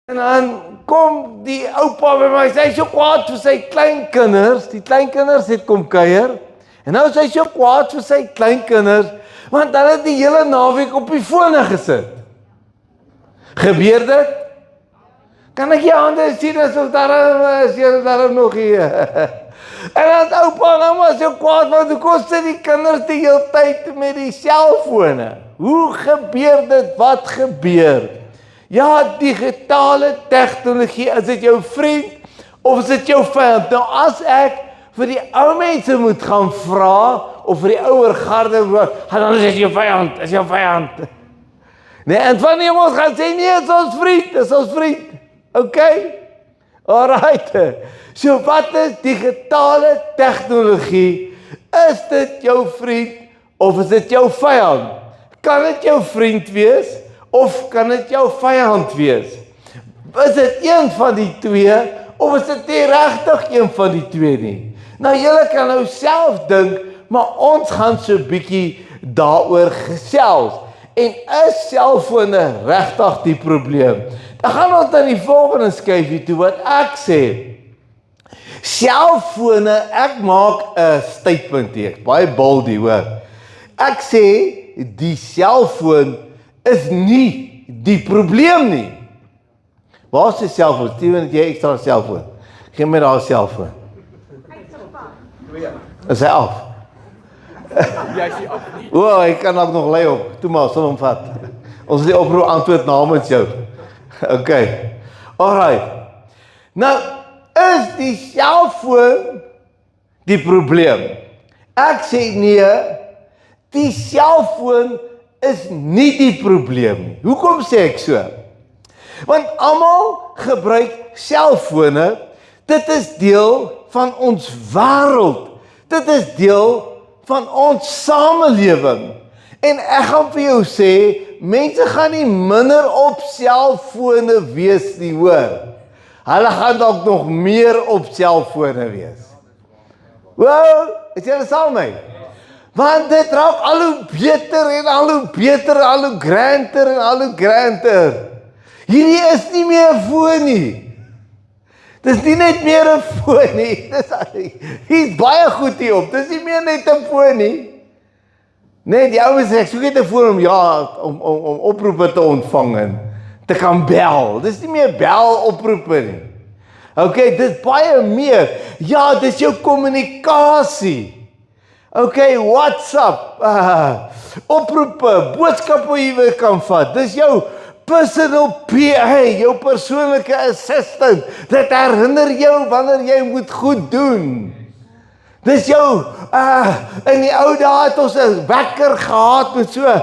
En dan kom die oupa by my, hy is so kwaad vir sy kleinkinders, die kleinkinders het kom kuier, en nou is hy so kwaad vir sy kleinkinders, want hulle het die hele naweek op die fone gesit. Gebeur dit? Kan ek jou hande sien asof daar is, jy daar nog hier? En dan oupa en ouma so kwaad, want hoe kost die kinders die hele tyd met die selfone? Hoe gebeur dit? Wat gebeur? Ja, digitale tegnologie, is dit jou vriend of is dit jou vyand? Nou as ek vir die ou mense moet gaan vra, of vir die ouer garde, dan is dit jou vyand, is jou vyand. Nee, en van die ons gaan sê, nee, is ons vriend, is ons vriend. Okay? Alright. So wat is digitale tegnologie? Is dit jou vriend of is dit jou vyand? Kan dit jou vriend wees? Of kan dit jou vyand wees? Is dit een van die twee, of is dit nie regtig een van die twee nie? Nou, julle kan nou self dink, maar ons gaan so bietjie daaroor gesels. En is selfone regtig die probleem? Dan gaan ons dan die volgende skyfie toe, wat ek sê. Selfone, ek maak 'n statement hier, baie bold hier, hoor. Ek sê, die selfoon is nie die probleem nie. Waar is die selfoon? Steven, het jy ekstra selfoon? Geef my daar selfoon. Is hy af? Ja, is hy af nie. O, hy kan ook nog lei op. Toe maar, sal hom vat. Ons is die oproep antwoord namens jou. Okay. Alright. Nou, is die selfoon die probleem? Ek sê nee, die selfoon is nie die probleem nie. Hoekom sê ek so? Want almal gebruik selfone, dit is deel van ons wêreld. Dit is deel van ons samelewing. En ek gaan vir jou sê, mense gaan nie minder op selfone wees nie, hoor. Hulle gaan dalk nog meer op selfone wees. Wow, is julle saam met my? Want dit raak al hoe beter en al hoe beter, al hoe granter en al hoe granter. Hierdie is nie meer 'n foon nie. Dis nie net meer 'n foon nie. Hier's baie goed hierop. Dis nie meer net 'n foon nie. Nee, die ouens sê, ek soek net 'n foon om oproepe te ontvang en te kan bel. Dis nie meer bel oproepe nie. Okay, dis baie meer. Ja, dis jou kommunikasie. Okay, WhatsApp, oproepe, boodskappe wat jy kan vat. Dis jou personal PA, jou persoonlike assistant. Dit herinner jou wanneer jy moet goed doen. Dis jou, in die ou dae het ons 'n wekker gehad met so 'n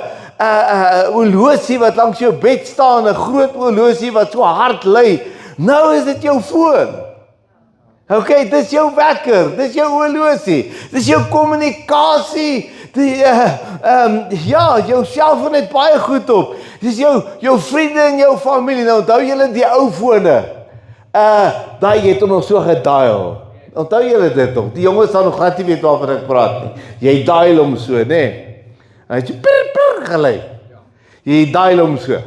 horlosie wat langs jou bed staan, 'n groot horlosie wat so hard lui. Nou is dit jou foon. Okay, dis jou wekker, dis jou horlosie, dis jou kommunikasie, ja, jou selfoon het baie goed op, dis jou vriende en jou familie, nou onthou julle die ou fone, daai het nog so gedial, onthou julle dit nog, die jongens sal nog glad nie weet waarvan ek praat nie, jy dial hom so, nee, hy het so prr gelyk, jy dial hom so,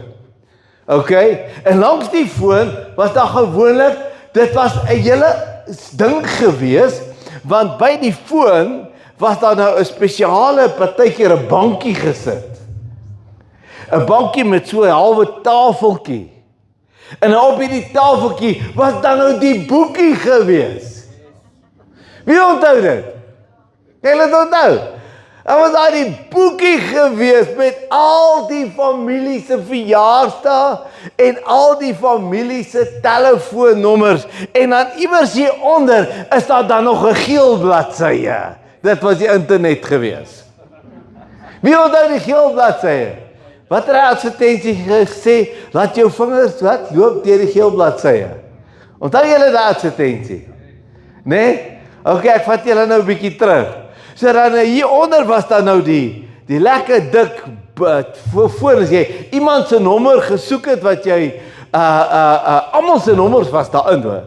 okay, en langs die foon was daar gewoonlik, dit was 'n hele ding gewees, want by die foon was daar nou 'n spesiale partykeer 'n bankie gesit. 'n Bankie met so 'n halwe tafeltjie. En op hierdie tafeltjie was dan nou die boekie gewees. Wie onthou dit? Julle onthou? Daar was daar die boekie gewees met al die familie se verjaarsdae en al die familie se telefoonnommers en dan iewers hieronder is daar dan nog 'n geel bladsye. Dit was die internet gewees. Wie onthou die geel bladsye? Wat het hy advertensie gesê? Laat jou vingers wat loop deur die geel bladsye. Onthou julle daai advertensie? Nee? Okay, ek vat julle nou 'n bietjie terug. So dan hieronder was daar nou die lekker dik foon as jy iemand se nommer gesoek het wat jy almal se nommers was daarin hoor.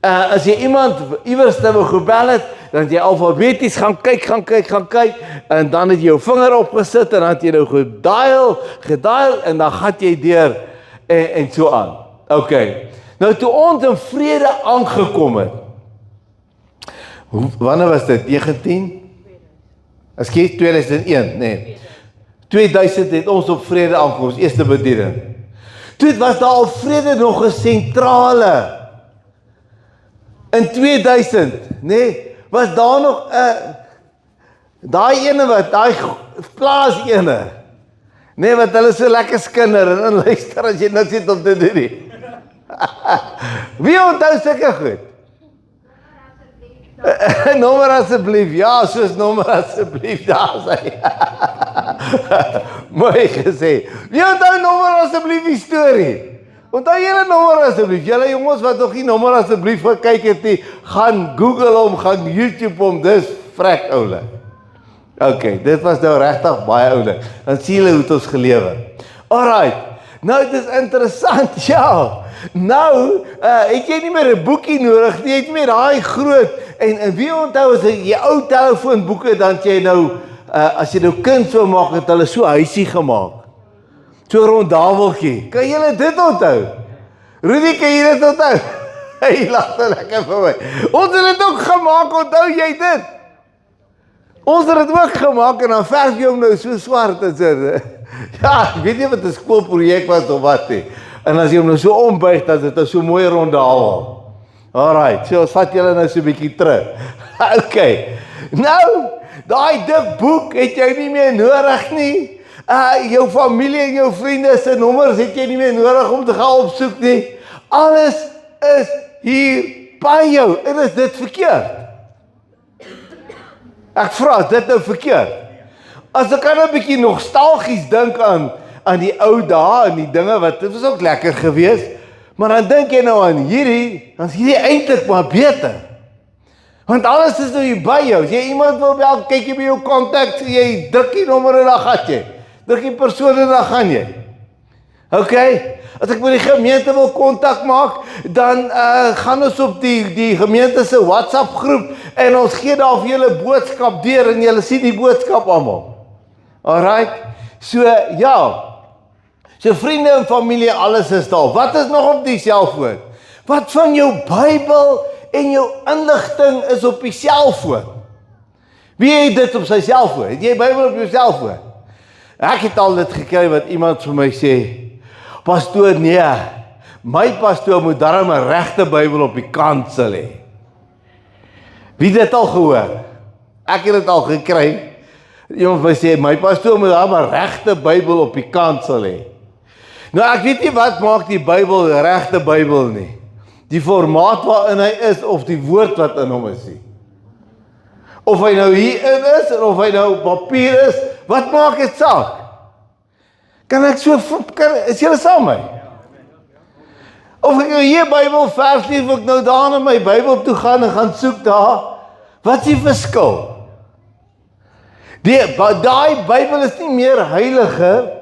As jy iemand iewers nou gebel het, dan het jy alfabeties gaan kyk en dan het jy jou vinger opgesit en dan het jy nou gedial en dan gaan jy deur en so aan. Okay. Nou toe ons in vrede aangekom het. Wanneer was dit? 19? Ekskuus, 2001, nee. 2000 het ons op vrede aangekom, ons eerste bediening. Toe was daar al vrede nog 'n sentrale. In 2000, nee, was daar nog 'n daai ene wat, daai plaas ene. Nee, wat hulle so lekker skinder en luister as jy niks het om te doen nie. Wie onthou sulke goed? Nommer asseblief, ja, soos nommer asseblief, daar is hy. Mooi gesê. Wie onthou nommer asseblief die storie? Onthou julle nommer asseblief, julle jongens wat nog nie nommer asseblief gekyk het nie, gaan Google hom, gaan YouTube hom, dis vrek oulik. Okay, dit was nou regtig baie oulik. Dan sien julle hoe het ons gelewe. Alright, nou dit is interessant, ja. Nou, het jy nie meer 'n boekie nodig nie, het jy meer daai groot, en wie onthou as jy ou telefoonboeke, dan jy nou, as jy nou kuns wil maak, het hulle so huisie gemaak. So rondaveltjie. Kan julle dit onthou? Rudy, kan jy dit onthou? Hy lag nou lekker vir my. Ons het dit ook gemaak, onthou jy dit? Ons het dit ook gemaak en dan verf jy hom nou so swart en so. Ja, ek weet nie wat 'n skoolprojek was of wat nie. En as jy hom nou so ombuig, dan is dit so mooi rondavel. Alright, so ons vat julle nou so 'n bietjie terug. Okay. Nou, daai dik boek het jy nie meer nodig nie. Jou familie en jou vriende se nommers het jy nie meer nodig om te gaan opsoek nie. Alles is hier by jou. En is dit verkeerd? Ek vra, is dit nou verkeerd? As ek kan 'n bietjie nostalgies dink aan die ou dae en die dinge wat, dit was ook lekker geweest, maar dan dink jy nou aan hierdie, dan is hierdie eintlik maar beter. Want alles is nou hier by jou. As jy iemand wil bel, kyk jy by jou kontak, jy druk die nommer en dan gaan jy. Druk die persoon en dan gaan jy. Okay? As ek met die gemeente wil kontak maak, dan gaan ons op die gemeente se WhatsApp groep en ons gee daar vir julle boodskap deur en julle sien die boodskap almal. Alright? So ja. So vriende en familie, alles is daar. Wat is nog op die selfoon? Wat van jou Bybel en jou inligting is op die selfoon? Wie het dit op sy selfoon? Het jy Bybel op jou selfoon? Ek het al dit gekry wat iemand vir my sê, pastoor, nee, my pastoor moet darm 'n regte Bybel op die kansel hê. Wie het dit al gehoor? Ek het dit al gekry. Iemand my sê, my pastoor moet darm 'n regte Bybel op die kansel hê. Nou ek weet nie wat maak die Bybel die regte Bybel nie. Die formaat waarin hy is of die woord wat in hom is nie. Of hy nou hierin is en of hy nou op papier is, wat maak dit saak? Kan ek so, is julle saam my? Of ek nou hier Bybel vers lees, of ek nou daar na my Bybel toe gaan en gaan soek daar, wat is die verskil? Daai Bybel is nie meer heiliger,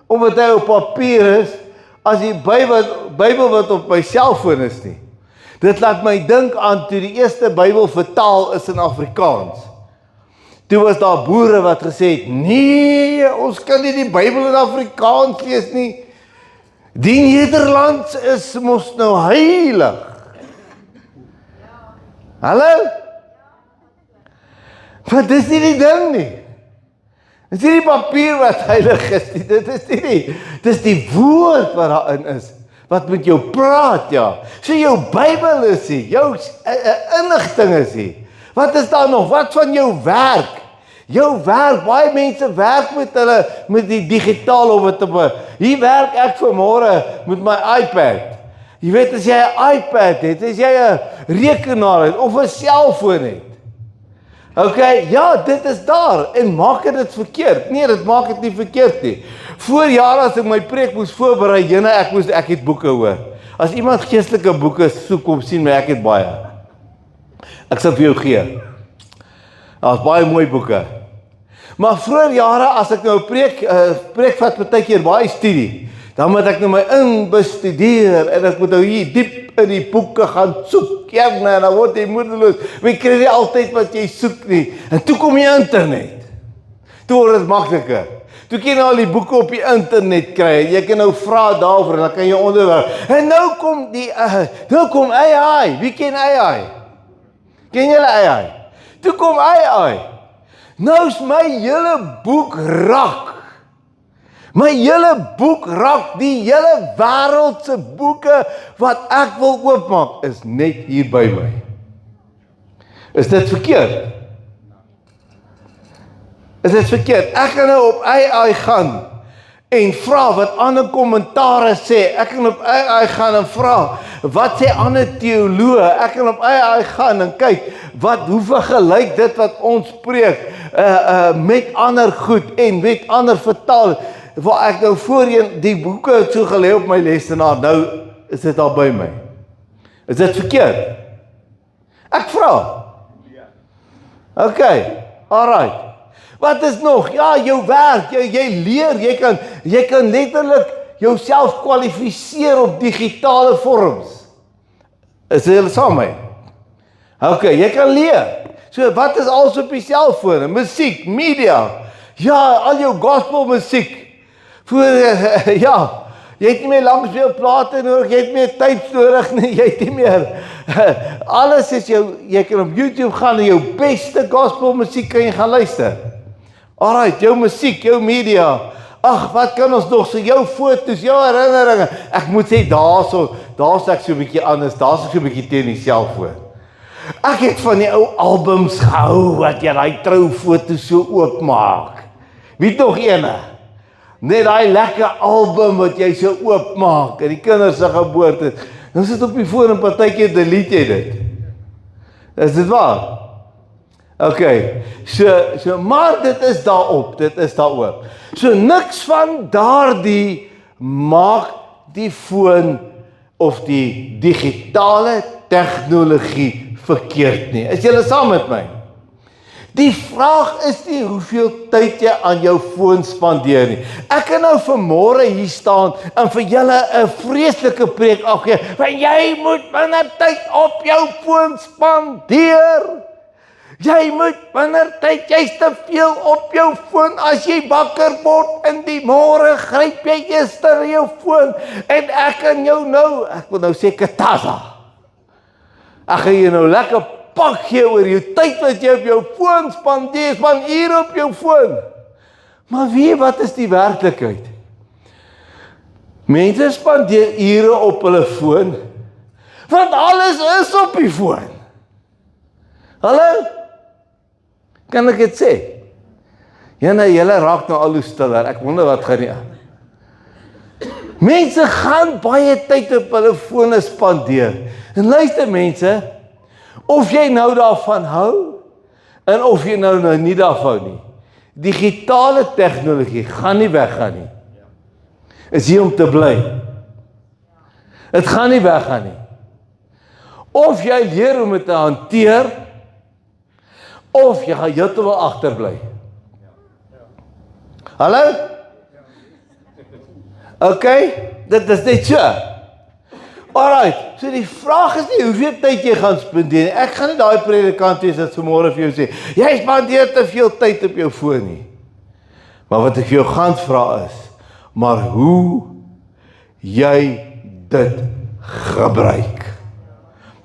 omdat hy op papier is, as die Bybel wat op my selfoon is nie. Dit laat my dink aan toe die eerste Bybel vertaal is in Afrikaans. Toe was daar boere wat gesê het, nee, ons kan nie die Bybel in Afrikaans lees nie. Die Nederlands is mos nou heilig. Hallo? Maar dis nie die ding nie. Dis nie die papier wat heilig is nie, dit is die woord wat daarin is, wat met jou praat, ja. So jou Bybel is nie, jou inligting is nie. Wat is daar nog? Wat van jou werk? Jou werk, baie mense werk met die digitaal of wat hier werk ek vanmôre met my iPad. Jy weet, as jy 'n iPad het, as jy 'n rekenaar het of 'n selfoon het. Okay, ja, dit is daar en maak dit verkeerd? Nee, dit maak dit nie verkeerd nie. Voor jare as ek my preek moes voorberei, ek het boeke hoor. As iemand geestelike boeke soek, kom sien my, ek het baie. Ek sal vir jou gee. Daar's baie mooi boeke. Maar vroeër jare as ek nou preek vat baie keer baie studie, dan moet ek nou my inbestudeer en ek moet nou hier diep in die boeke gaan soek. Ja, en dan word jy moedeloos. Jy kry nie altyd wat jy soek nie. En toe kom die internet. Toe word dit makliker. Toe kan jy nou al die boeke op die internet kry. Jy kan nou vra daaroor en dan kan jy onderwerp. En nou kom AI. Wie ken AI? Ken julle AI? Toe kom AI. Nou is my hele boek rak. My hele boek rak, die hele wêreld se boeke wat ek wil oopmaak is net hier by my. Is dit verkeerd? Is dit verkeerd? Ek kan nou op AI gaan en vra wat ander kommentare sê. Ek kan op AI gaan en vra wat sê ander teoloë. Ek kan op AI gaan en kyk hoe vergelyk dit wat ons preek met ander goed en met ander vertaal. Waar ek nou voorheen die boeke het so gelê op my lesenaar, nou is dit al by my. Is dit verkeerd? Ek vra. Okay, alright. Wat is nog? Ja, jou werk, jy leer, jy kan letterlik jouself kwalifiseer op digitale vorms. Is jy saam met my? Okay, jy kan leer. So wat is alles op die selfoon? Musiek, media. Ja, al jou gospel musiek. Ja, jy het nie meer langspeelplate nodig, jy het meer tapes nodig nie, jy het nie meer. Alles is jy kan op YouTube gaan en jou beste gospel musiek kan jy gaan luister. Alright, jou musiek, jou media. Ag, wat kan ons nog sê? Jou foto's, jou herinneringe. Ek moet sê daar's ek so 'n bietjie anders, daar's ek so 'n bietjie teen die selfoon. Ek het van die ou albums gehou wat jy daai troufoto's so oopmaak. Wie nog ene? Net daai lekker album wat jy so oopmaak en die kinders se geboorte. Nou sit op die foon en partykeer delete jy dit. Is dit waar? Okay. So maar dit is daaroor. So niks van daardie maak die foon of die digitale tegnologie verkeerd nie. Is julle saam met my? Die vraag is nie hoeveel tyd jy aan jou foon spandeer nie. Ek kan nou vanmôre hier staan en vir julle 'n vreeslike preek afgee. Want jy moet minder tyd op jou foon spandeer. Jy moet minder tyd, jy's te veel op jou foon. As jy wakker word in die môre, gryp jy eers na jou foon en ek kan jou nou, ek wil nou sê katasa. Ek gaan jou nou lekker pak gee oor jou tyd wat jy op jou foon spandeer, van ure op jou foon. Maar wat is die werklikheid? Mense spandeer ure op hulle foon, want alles is op die foon. Hallo? Kan ek dit sê? Julle raak nou al hoe stiller, ek wonder wat gaan nie aan. Mense gaan baie tyd op hulle fone spandeer. En luister mense, of jy nou daarvan hou, en of jy nou nie daarvan nie. Digitale tegnologie gaan nie weggaan nie. Is hier om te bly. Het gaan nie weggaan nie. Of jy leer om dit te hanteer, of jy gaan heeltemal agterbly. Hallo? Okay, dit is net so. Alright, so die vraag is nie hoeveel tyd jy gaan spandeer. Ek gaan nie daai predikant wees wat vanmôre vir jou sê, jy spandeer te veel tyd op jou foon nie. Maar wat ek vir jou gaan vra is, maar hoe jy dit gebruik.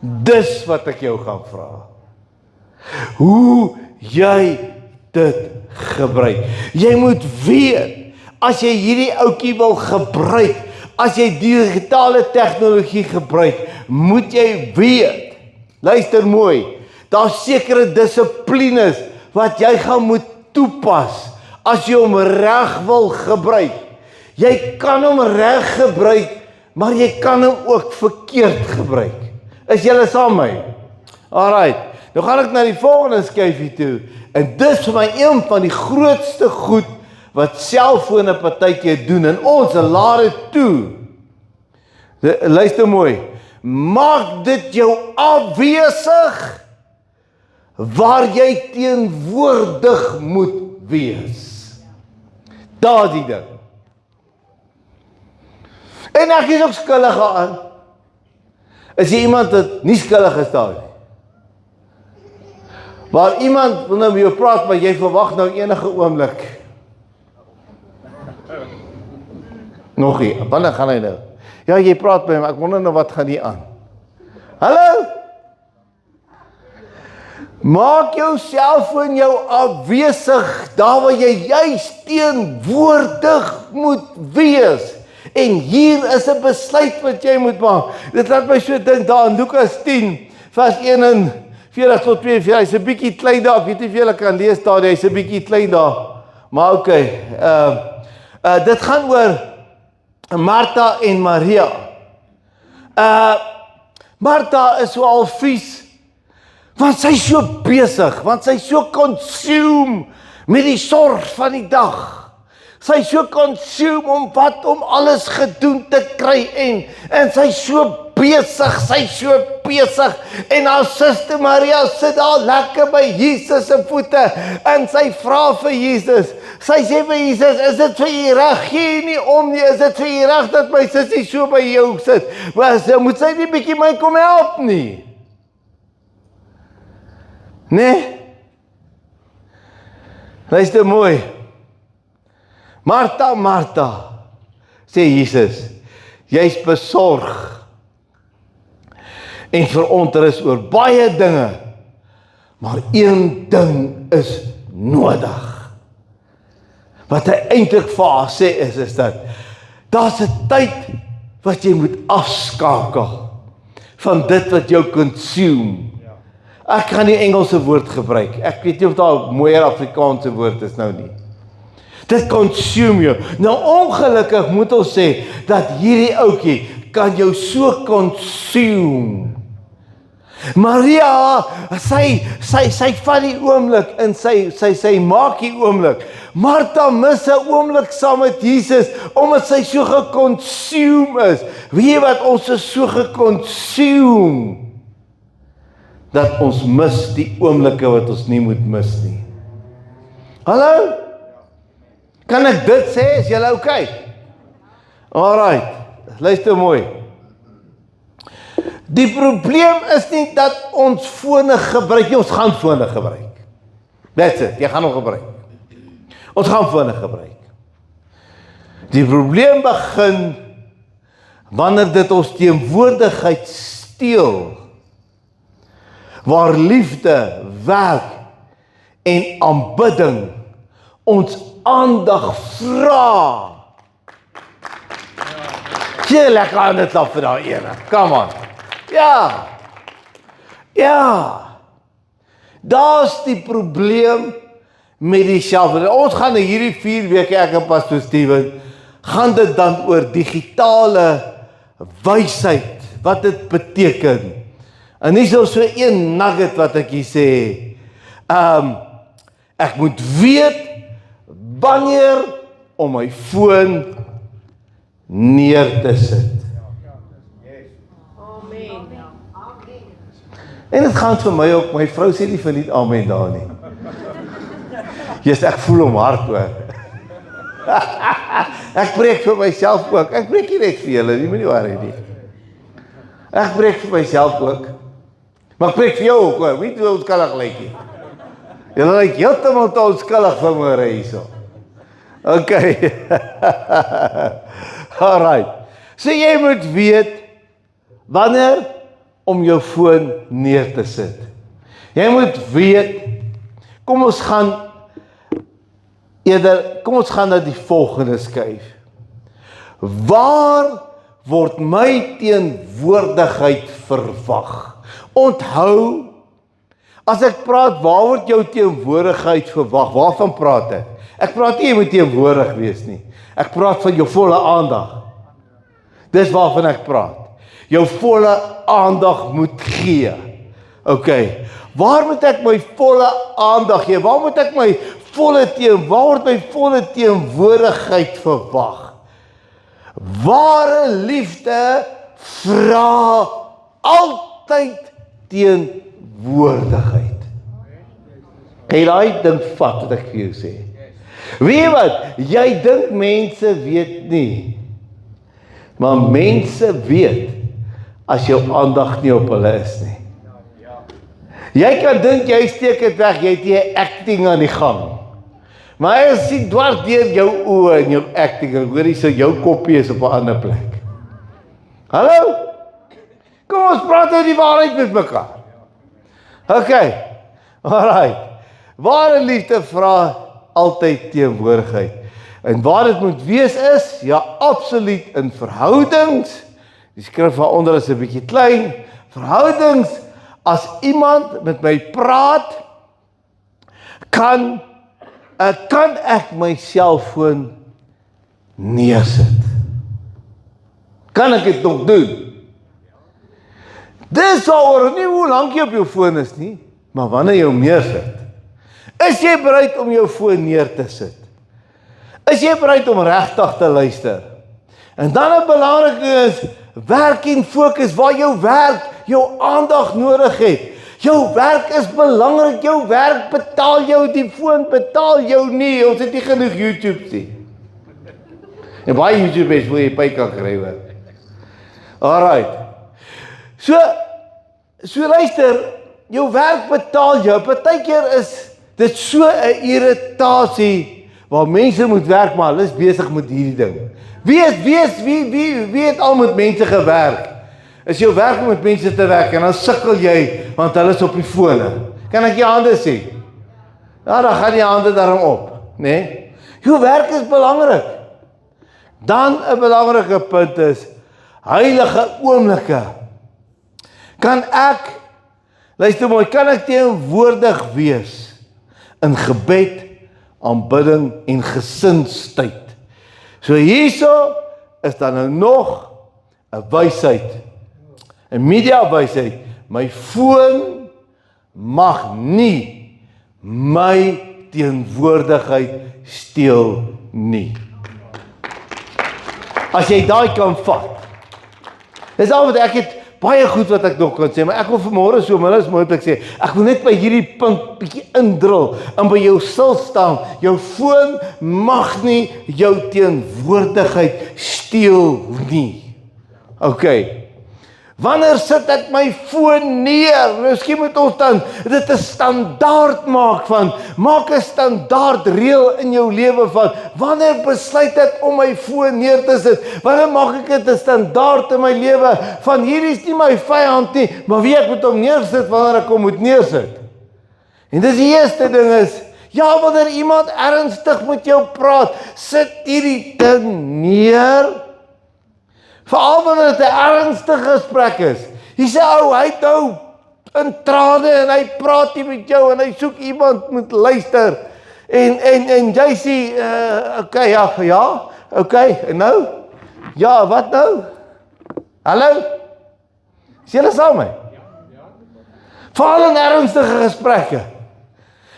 Dis wat ek jou gaan vra. Hoe jy dit gebruik. Jy moet weet, as jy hierdie ouetjie wil gebruik, as jy digitale tegnologie gebruik, moet jy weet, luister mooi, daar's sekere dissiplines wat jy gaan moet toepas, as jy hom reg wil gebruik. Jy kan hom reg gebruik, maar jy kan hom ook verkeerd gebruik. Is julle saam met my? Alright, nou gaan ek na die volgende skyfie toe, en dis vir my een van die grootste goed, wat selfone partykeer doen, en ons laat dit toe. Luister mooi, maak dit jou afwesig, waar jy teenwoordig moet wees. Daar die ding. En ek is ook skuldig aan. Is jy iemand wat nie skuldig is daar nie? Waar iemand wil nou met jou praat, maar jy verwag nou enige oomblik. Nog nie, wanneer gaan hy nou? Ja, jy praat by hom, ek wonder nou wat gaan hier aan. Hallo? Maak jou selfoon jou afwesig, daar waar jy juist teenwoordig moet wees. En hier is 'n besluit wat jy moet maak. Dit laat my so dink daar in Lukas 10, vers 41 tot 42, hy's 'n bietjie klein daar, ek weet nie of julle kan lees daar, hy's 'n bietjie klein daar. Maar okay, dit gaan oor Martha en Maria. Martha is so al vies, want sy is so besig, want sy is so consumed met die sorg van die dag. Sy is so consumed om alles gedoen te kry en sy is so besig, en haar suster Maria sit daar lekker by Jesus se voete, en sy vra vir Jesus, sy sê vir Jesus, is dit vir u reg, gee nie om nie, is dit vir u reg dat my sussie so by jou sit, maar moet sy nie bietjie my kom help nie? Nee? Luister mooi. Martha, Martha, sê Jesus, jy's besorg en verontrus oor baie dinge, maar een ding is nodig. Wat hy eintlik vir haar sê is dat daar's 'n tyd wat jy moet afskakel van dit wat jou consume. Ek gaan nie Engelse woord gebruik. Ek weet nie of daar 'n mooier Afrikaanse woord is nou nie. Dit consume jou. Nou ongelukkig moet ons sê dat hierdie ouetjie kan jou so consume. Maria, sy vat die oomblik en sy maak die oomblik. Martha mis 'n oomblik saam met Jesus omdat sy so geconsume is. Weet jy wat, ons is so geconsume dat ons mis die oomblikke wat ons nie moet mis nie. Hallo? Kan ek dit sê, is julle okay? Alright, luister mooi. Die probleem is nie dat ons fone gebruik nie, ons gaan fone gebruik. That's it, jy gaan hom gebruik. Ons gaan fone gebruik. Die probleem begin wanneer dit ons teenwoordigheid steel, waar liefde, werk en aanbidding ons aandag vra. Jy lekker aan dit af vir daai ene. Come on. Ja. Daar's die probleem met die selfverder. Ons gaan hierdie 4 weke, ek en Pastor Steven, gaan dit dan oor digitale wysheid, wat dit beteken. En nie so een nugget wat ek hier sê. Ek moet weet wanneer om my foon neer te sit. Amen. En dit gaan vir my ook, my vrou sê nie vir nie amen daar nie. Ek voel hom hard hoor. Ek preek vir myself ook. Ek preek nie net vir julle, nie moet nie worry nie. Ek preek vir myself ook. Maar ek preek vir jou ook hoor, weet jy hoe onskuldig lyk nie. Julle lyk heeltemal te onskuldig vanmôre hierso. Okay. Alright. So jy moet weet wanneer om jou foon neer te sit. Jy moet weet, kom ons gaan na die volgende skuif. Waar word my teenwoordigheid verwag? Onthou, as ek praat, waar word jou teenwoordigheid verwag? Waarvan praat ek? Ek praat nie jy moet teenwoordig wees nie. Ek praat van jou volle aandag. Dis waarvan ek praat. Jou volle aandag moet gee. Okay. Waar moet ek my volle aandag gee? Waar moet ek my volle teenwoordigheid verwag? Ware liefde vra altyd teenwoordigheid. Kan jy daai ding vat wat ek vir jou sê? Weet wat? Jy dink mense weet nie. Maar mense weet as jou aandag nie op hulle is nie. Jy kan dink jy steek dit weg, jy het nie acting aan die gang. Maar hy sien dwars deur jou oë en jou acting, en hoor jy so jou koppie is op 'n ander plek. Hallo? Kom ons praat oor die waarheid met mekaar. Okay, alright. Ware liefde vra altyd teenwoordigheid. En waar dit moet wees is, ja, absoluut in verhoudings, die skrif daaronder is 'n bietjie klein, verhoudings, as iemand met my praat, kan ek my selfoon neersit? Kan ek dit nog doen? Dis waaroor nie hoe lank jy op jou foon is nie, maar wanneer jy hom neersit. Is jy bereid om jou foon neer te sit? Is jy bereid om regtig te luister? En dan 'n belangrike is, werk en fokus waar jou werk jou aandag nodig het. Jou werk is belangrik, jou werk betaal jou, die foon betaal jou nie, ons het nie genoeg YouTube nie. En baie YouTube is wil jy by kan kry hoor. Alright. So luister, jou werk betaal jou. Partykeer is dit so 'n irritasie waar mense moet werk, maar hulle is besig met hierdie ding. Wie het al met mense gewerk? Is jou werk om met mense te werk en dan sukkel jy want hulle is op die fone. Kan ek jou hande sien? Ja, dan gaan die hande daarom op, né? Jou werk is belangrik. Dan 'n belangrike punt is heilige oomblikke. Kan ek, luister mooi, kan ek teenwoordig wees in gebed, aanbidding en gesinstyd? So hierso is dan nou nog 'n wysheid, 'n media wysheid. My foon mag nie my teenwoordigheid steel nie. As jy daai kan vat. Dis al wat ek het baie goed wat ek nog kan sê, maar ek wil vanmôre so min as moontlik sê, ek wil net by hierdie punt bietjie indrul en by jou stil staan. Jou foon mag nie jou teenwoordigheid steel nie. Okay. Wanneer sit ek my foon neer? Miskien moet ons dan dit 'n standaard maak maak 'n standaard reël in jou lewe van, wanneer besluit ek om my foon neer te sit? Wanneer maak ek dit 'n standaard in my lewe van, hierdie is nie my vyand nie, maar wie ek moet hom neersit wanneer ek hom moet neersit? En dis die eerste ding is, ja, wanneer iemand ernstig met jou praat, sit hierdie ding neer. Veral wanneer dit 'n ernstige gesprek is. Jy sê, hy het nou in trane en hy praat nie met jou en hy soek iemand moet luister. En jy sê, okay, ja, okay, en nou? Ja, wat nou? Hallo? Is julle saam met my? Veral in ernstige gesprekke.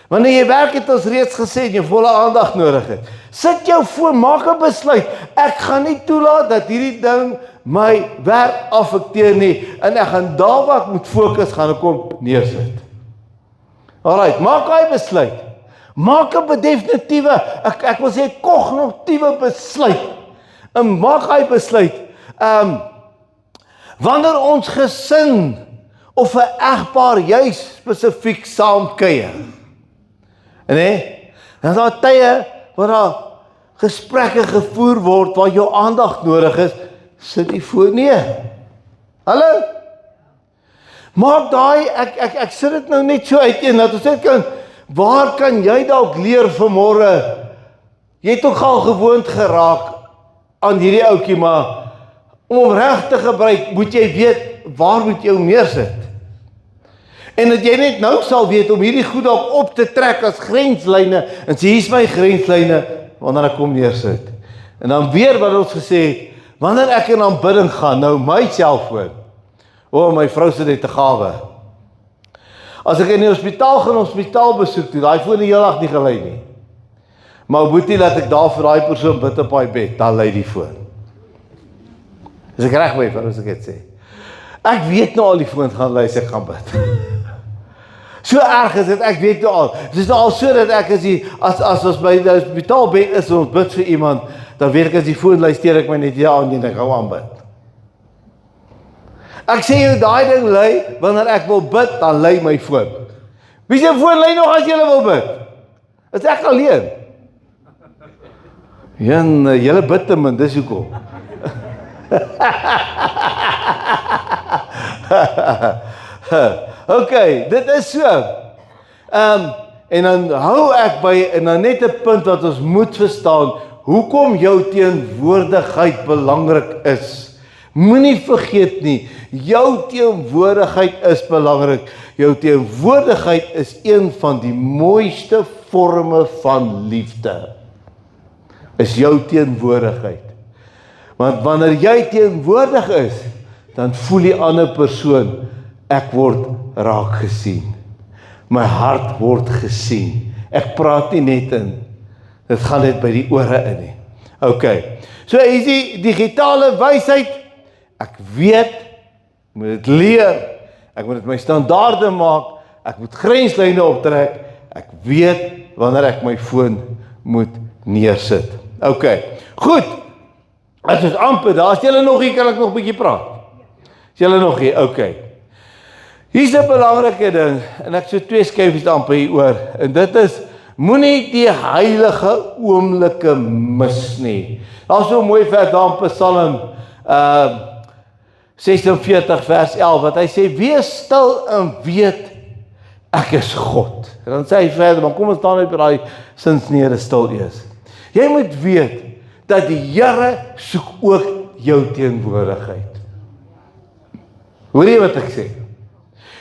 Wanneer jy werk, het ons reeds gesê, jy volle aandag nodig het. Sit jou foon, maak 'n besluit. Ek gaan nie toelaat dat hierdie ding my werk affekteer nie. En ek gaan daar waar ek moet fokus, gaan ek kom neersit. Alright, maak hy besluit. Maak 'n definitiewe, ek wil sê kognitiewe besluit. En maak hy besluit. Wanneer ons gesin of 'n egpaar juis spesifiek saam kuier. Nee, dan is daar tye waar daar gesprekke gevoer word waar jou aandag nodig is, sit die foon neer. Hallo? Maak daai, ek sit dit nou net so uiteen, dat ons net kan, waar kan jy dalk leer vanmôre? Jy het ook al gewoond geraak aan hierdie ouetjie, maar om reg te gebruik, moet jy weet, waar moet jy hom neersit? En dat jy net nou sal weet om hierdie goed op te trek as grenslyne, en sê, hier is my grenslyne, wanneer ek kom neersit. En dan weer wat ons gesê het, wanneer ek in aanbidding gaan, nou my selfoon, my vrou sit net te gawe. As ek in die hospitaal gaan, hospitaal besoek toe, daai foon die hele dag nie gelei nie. Maar boetie, laat ek daar vir daai persoon bid op daai bed, dan lei die foon. Is ek reg by vir as ek dit sê? Ek weet nou al die foon gaan lei as ek gaan bid. So erg is dit, ek weet nou al. Dit is nou al so dat ek as ons by die hospitaal bed is en ons bid vir iemand, dan weet ek as die foon luister ek my net aan en ek hou aan bid. Ek sê jou daai ding lei, wanneer ek wil bid, dan lei my foon. Wie se foon lei nog as jy wil bid? Is ek alleen? En julle bid te min, dis hoekom. Okay, dit is so. En dan hou ek by, en dan net 'n punt wat ons moet verstaan, hoekom jou teenwoordigheid belangrik is. Moenie vergeet nie, jou teenwoordigheid is belangrik. Jou teenwoordigheid is een van die mooiste forme van liefde. Is jou teenwoordigheid. Want wanneer jy teenwoordig is, dan voel die ander persoon, ek word raak gesien. My hart word gesien. Ek praat nie net in. Dit gaan net by die ore in nie. Okay. So is die digitale wysheid. Ek weet, ek moet dit leer. Ek moet dit my standaarde maak. Ek moet grenslyne optrek. Ek weet wanneer ek my foon moet neersit. Okay. Goed. As ons amper, daar is julle nog hier, kan ek nog 'n bietjie praat? Is julle nog hier? Okay. Hier's 'n belangrike ding, en ek so 2 skyfies amper hier oor, en dit is, moenie die heilige oomblikke mis nie. Daar's so mooi vers daar in Psalm 46 vers 11, wat hy sê, wees stil en weet, ek is God. En dan sê hy verder, maar kom ons staan uit by daai sinsnede stil eers. Jy moet weet, dat die Here soek ook jou teenwoordigheid. Hoor jy wat ek sê?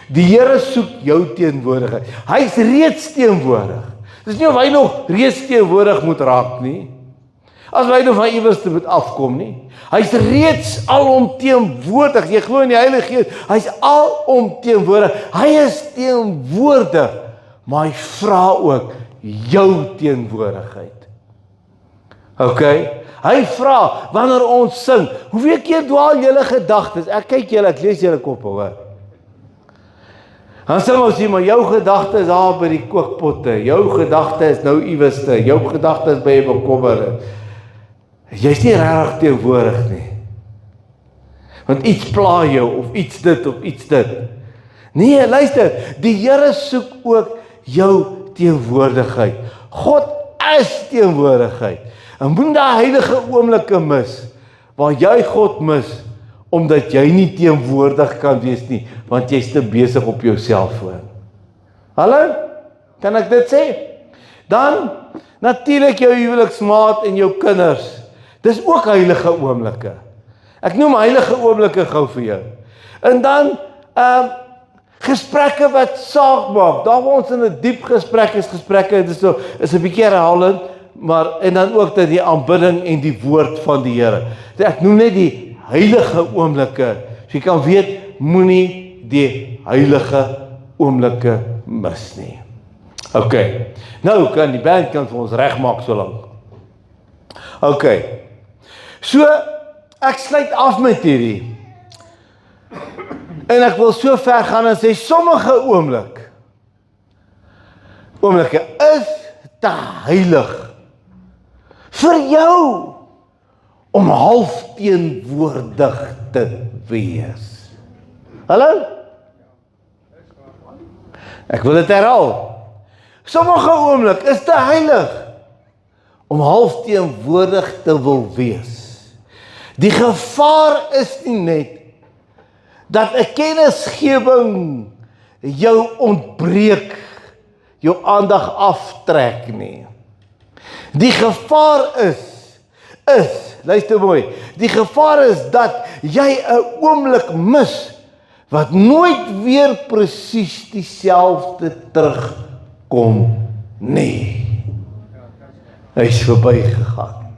Die Here soek jou teenwoordigheid. Hy is reeds teenwoordig. Dis nie of hy nog reeds teenwoordig moet raak nie. As hy nog van iewers moet afkom nie. Hy's reeds alomteenwoordig. Jy glo in die Heilige Gees, hy's alomteenwoordig. Hy is teenwoordig, maar hy vra ook jou teenwoordigheid. Okay? Hy vra, wanneer ons sing, hoeveel keer dwaal julle gedagtes? Ek kyk julle, ek lees julle koppe, hoor. Dan sing ons hier, maar jou gedagte is daar by die kookpotte, jou gedagte is nou ieweste, jou gedagte is by jy bekommerde. Jy's nie regtig teenwoordig nie. Want iets pla jou, of iets dit, of iets dit. Nee, luister, die Here soek ook jou teenwoordigheid. God is teenwoordigheid. En moet daai heilige oomblikke mis, waar jy God mis, omdat jy nie teenwoordig kan wees nie, want jy's te besig op jou selfoon. Hallo? Kan ek dit sê? Dan, natuurlik jou huweliksmaat en jou kinders. Dis ook heilige oomblikke. Ek noem heilige oomblikke gou vir jou. En dan, gesprekke wat saak maak. Daar waar ons in 'n diep gesprek is, dit is 'n bietjie herhalend, maar, en dan ook dat die aanbidding en die woord van die Here. Ek noem net die heilige oomblikke, so jy kan weet, moenie die heilige oomblikke mis nie. Okay, nou kan die band kan vir ons regmaak so lank. Okay, so, ek sluit af met hierdie, en ek wil so ver gaan en sê, sommige oomblikke is te heilig, vir jou, om half teenwoordig te wees. Hallo? Ek wil dit herhaal. Sommige oomblik is te heilig, om half teenwoordig te wil wees. Die gevaar is nie net, dat 'n kennisgewing jou ontbreek, jou aandag aftrek nie. Die gevaar is, luister mooi, die gevaar is dat jy 'n oomblik mis, wat nooit weer presies dieselfde terugkom nie. Hy is verby gegaan,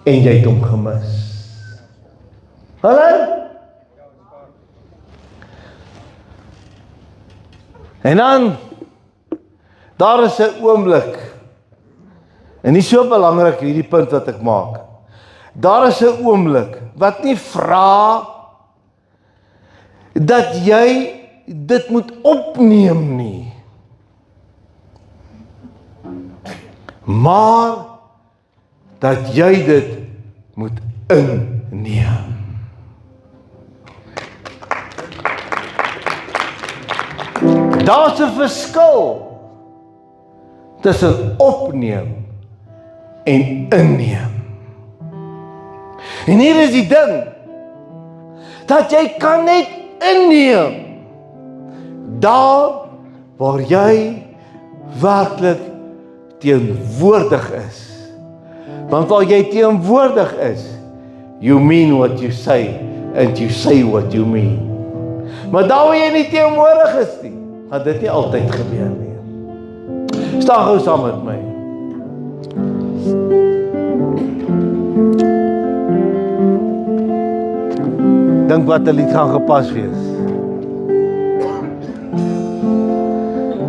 en jy het hom gemis. Hallo? En dan, daar is 'n oomblik, en nie so belangrik hierdie punt wat ek maak. Daar is 'n oomblik wat nie vra dat jy dit moet opneem nie. Maar dat jy dit moet inneem. Daar's 'n verskil tussen opneem en inneem. En hier is die ding, dat jy kan net inneem, daar waar jy werklik teenwoordig is. Want waar jy teenwoordig is, you mean what you say, and you say what you mean. Maar daar waar jy nie teenwoordig is nie, gaan dit nie altyd gebeur nie. Staan gou saam met my. Dink wat 'n lied gaan gepas wees.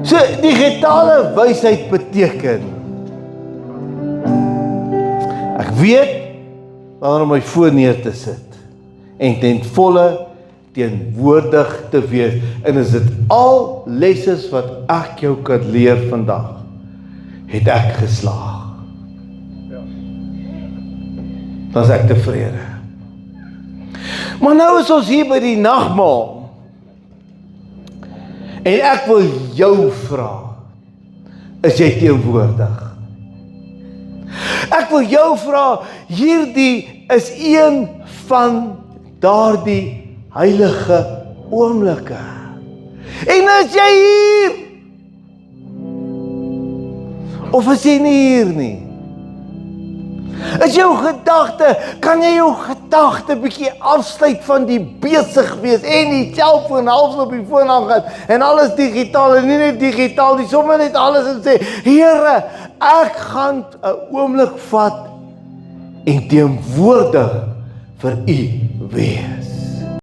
So, digitale wysheid beteken, ek weet wanneer om my foon neer te sit en ten volle teenwoordig te wees, en is dit al lesse wat ek jou kan leer vandag, het ek geslaag. Dan is ek tevrede. Maar nou is ons hier by die nagmaal, en ek wil jou vra, is jy teenwoordig? Ek wil jou vra, hierdie is een van daardie heilige oomblikke. En is jy hier? Of is jy nie hier nie? Is jou gedagte, kan jy jou gedagte bietjie afsluit van die besig wees en die selfoon half op die foon aangaan en alles digitaal en nie net digitaal, die sommer net alles en sê, Here, ek gaan 'n oomblik vat en teenwoordig vir U wees.